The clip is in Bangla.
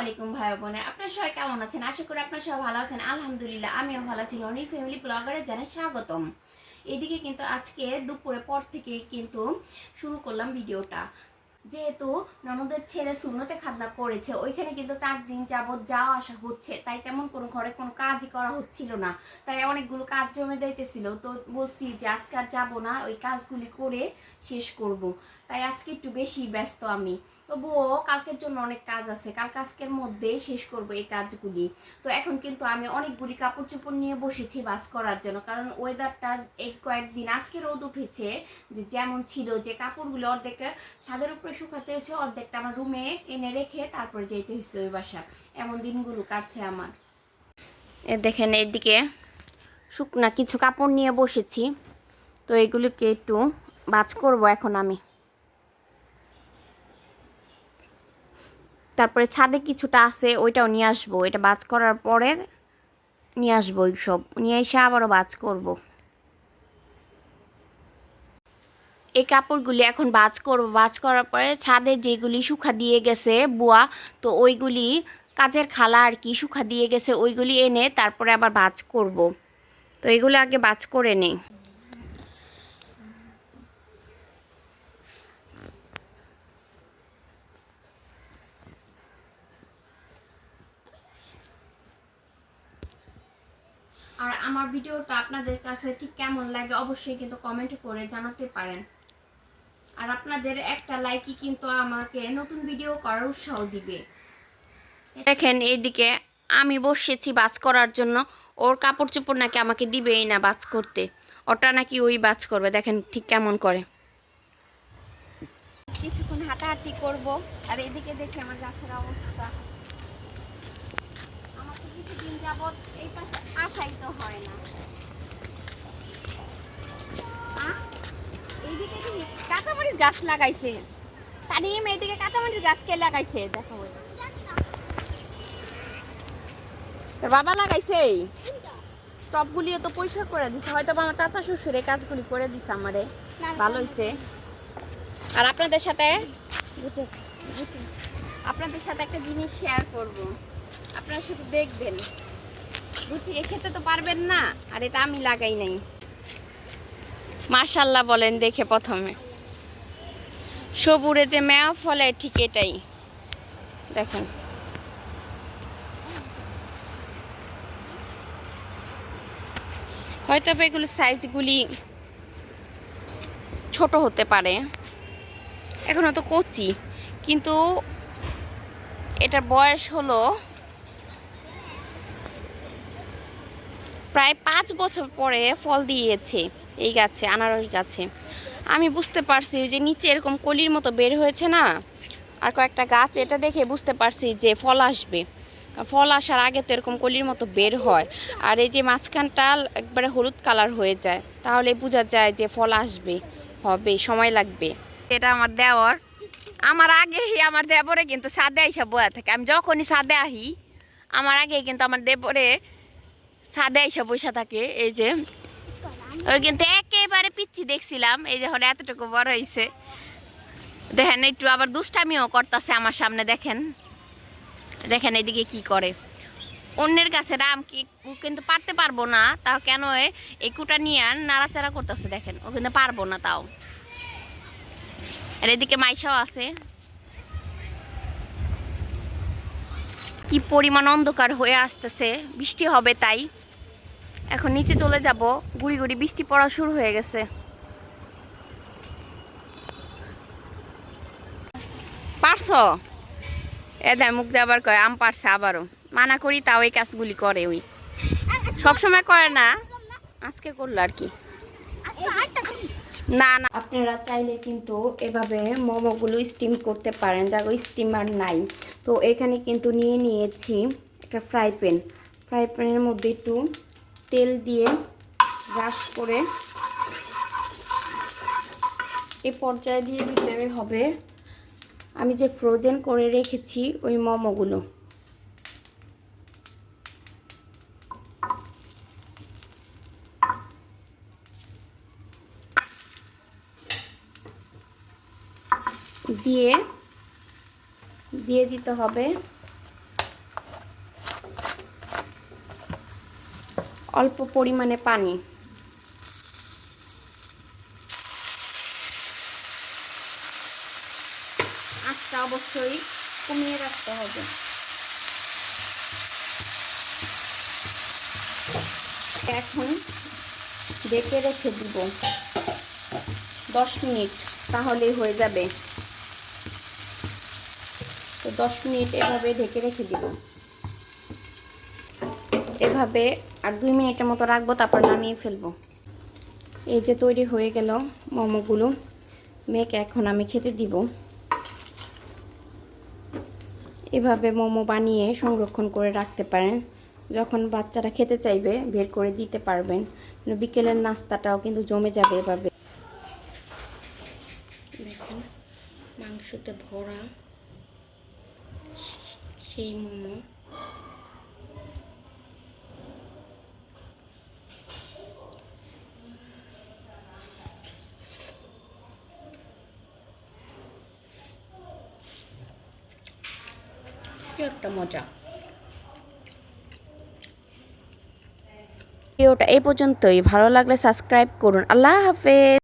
আলাইকুম ভাই বোনেরা, আপনারা সবাই কেমন আছেন? আশা করি আপনারা সবাই ভালো আছেন। আলহামদুলিল্লাহ আমিও ভালো আছি। রনির ফ্যামিলি ব্লগারে জানাই স্বাগতম। এদিকে কিন্তু আজকে দুপুরে পর থেকে কিন্তু শুরু করলাম ভিডিওটা। যেহেতু ননদের ছেলে সুন্নতে খাতনা করেছে, ওইখানে কিন্তু 4 দিন যাবৎ যাওয়া আসা হচ্ছে, তাই তেমন কোনো ঘরে কোনো কাজই করা হচ্ছিল না। তাই অনেকগুলো কাজ জমে যাইতেছিল, তো বলছি যে আজকে আর যাবো না, ওই কাজগুলি করে শেষ করব। তাই আজকে একটু বেশি ব্যস্ত আমি। তবুও কালকের জন্য অনেক কাজ আছে, কালকে আজকের মধ্যে শেষ করব এই কাজগুলি। তো এখন কিন্তু আমি অনেকগুলি কাপড় চোপড় নিয়ে বসেছি ভাঁজ করার জন্য, কারণ ওয়েদারটা এই কয়েকদিন আজকে রোদ উঠেছে যে যেমন ছিল, যে কাপড়গুলো অর্ধেক ছাদের উপরে শুকাতে হয়েছে, অর্ধেকটা আমার রুমে এনে রেখে তারপরে যেতে হয়েছে ওই বাসা। এমন দিনগুলো কাটছে আমার। দেখেন এদিকে শুকনা কিছু কাপড় নিয়ে বসেছি, তো এগুলিকে একটু ভাঁজ করব এখন আমি। তারপরে ছাদে কিছুটা আছে, ওইটাও নিয়ে আসবো। এটা ভাঁজ করার পরে নিয়ে আসবো, ওই সব নিয়ে এসে আবারও ভাঁজ করব। এই কাপড়গুলি এখন ভাঁজ করব। ভাঁজ করার পরে ছাদে যেগুলি শুকা দিয়ে গেছে বুয়া, তো ওইগুলি কাজের খালা আর কি শুকা দিয়ে গেছে, ওইগুলি এনে তারপরে আবার ভাঁজ করব। তো এগুলো আগে ভাঁজ করে নেই। আর আমার ভিডিওটা আপনাদের কাছে ঠিক কেমন লাগে অবশ্যই কিন্তু কমেন্ট করে জানাতে পারেন। আর আপনাদের একটা লাইকই কিন্তু আমাকে নতুন ভিডিও করার উৎসাহ দিবে। দেখেন এইদিকে আমি বসেছি ভাঁজ করার জন্য। ওর কাপড় চোপড় নাকি আমাকে দিবেই না ভাঁজ করতে, ওটা নাকি ওই ভাঁজ করবে। দেখেন ঠিক কেমন করে। কিছুক্ষণ হাঁটাহাঁটি করব। আর এদিকে দেখে আমার গাছের অবস্থা, আমার তো কিছুদিন যাবৎ এই পাশে আসাই তো হয় না। এইদিকে কাঁচামরিচ গাছ লাগাইছে তানিম, এইদিকে কাঁচামরিচ গাছ কে লাগাইছে দেখো? তোর বাবা লাগাইছে। টপগুলিও তো পরিষ্কার করে দিছে, হয়তো আমার চাচা শ্বশুর এই কাজগুলি করে দিছে আমারে, ভালো হয়েছে। আর আপনাদের সাথে একটা জিনিস শেয়ার করব, আপনারা শুধু দেখবেন। দুটি খেতে তো পারবেন না। আর এটা আমি লাগাই নাই। মাশাল্লাহ বলেন দেখে প্রথমে। সবুরে যে মেয়া ফলে ঠিক এটাই দেখেন। হয়তো এগুলো সাইজগুলি ছোট হতে পারে, এখনো তো কচি, কিন্তু এটার বয়স হলো প্রায় 5 বছর পরে ফল দিয়েছে এই গাছে, আনারস গাছে। আমি বুঝতে পারছি যে নিচে এরকম কলির মতো বের হয়েছে না, আর কয়েকটা গাছ, এটা দেখে বুঝতে পারছি যে ফল আসবে। ফল আসার আগে তো এরকম কলির মতো বের হয়, আর এই যে মাঝখানটা একবারে হলুদ কালার হয়ে যায়, তাহলে বোঝা যায় যে ফল আসবে, হবে, সময় লাগবে। এটা আমার দেওর, আমার আগেই আমার দেবরে কিন্তু ছাদে আইসা বয়া থাকে। আমি যখনই ছাদে আহি আমার আগেই কিন্তু আমার দেবরে ছাদে আইসা বসে থাকে। এই যে ওর কিন্তু একেবারে পিচ্ছি দেখছিলাম, এই যে এখন এতটুকু বড় হয়েছে। দেখেন একটু আবার দুষ্টামিও করতেছে আমার সামনে। দেখেন দেখেন এদিকে কি করে। অন্যের কাছে আম কি কিন্তু পারতে পারবো না, তাও কেন এই কুটা নিয়ে নাড়াচাড়া করতেছে। দেখেন ও কিন্তু পারবো না তাও। আর এদিকে মাইশাও আছে। কি পরিমাণ অন্ধকার হয়ে আসতেছে, বৃষ্টি হবে তাই। এখন নিচে চলে যাব, গুড়ি গুড়ি বৃষ্টি পড়া শুরু হয়ে গেছে। পারছো? এ দেয় মুখ দিয়ে আবার কয় আম পারছে, আবারও মানা করি তাও এই কাজগুলি করে। ওই সবসময় করে না, আজকে করলো আর কি। না না, আপনারা চাইলে কিন্তু এভাবে মোমোগুলো স্টিম করতে পারেন, যাগো স্টিমার নাই। তো এখানে কিন্তু নিয়ে নিয়েছি একটা ফ্রাই প্যানের মধ্যে একটু তেল দিয়ে ব্রাশ করে এই পর্যায়ে দিয়ে দিতে হবে আমি যে ফ্রোজেন করে রেখেছি ওই মোমোগুলো। দিয়ে দিতে হবে অল্প পরিমাণে পানি। আঁচটা অবশ্যই কমিয়ে রাখতে হবে। এখন ঢেকে রেখে দিব 10 মিনিট, তাহলেই হয়ে যাবে। তো 10 মিনিট এভাবে ঢেকে রেখে দিব। এভাবে আর 2 মিনিটের মতো রাখবো, তারপর নামিয়ে ফেলবো। এই যে তৈরি হয়ে গেল মোমোগুলো। মেয়েকে এখন আমি খেতে দিব। এভাবে মোমো বানিয়ে সংরক্ষণ করে রাখতে পারেন, যখন বাচ্চারা খেতে চাইবে বের করে দিতে পারবেন। বিকেলের নাস্তাটাও কিন্তু জমে যাবে এভাবে। দেখুন মাংসতে ভরা সেই মোমো। একটা মজা। ভিডিওটা এই পর্যন্তই। ভালো লাগলে সাবস্ক্রাইব করুন। আল্লাহ হাফেজ।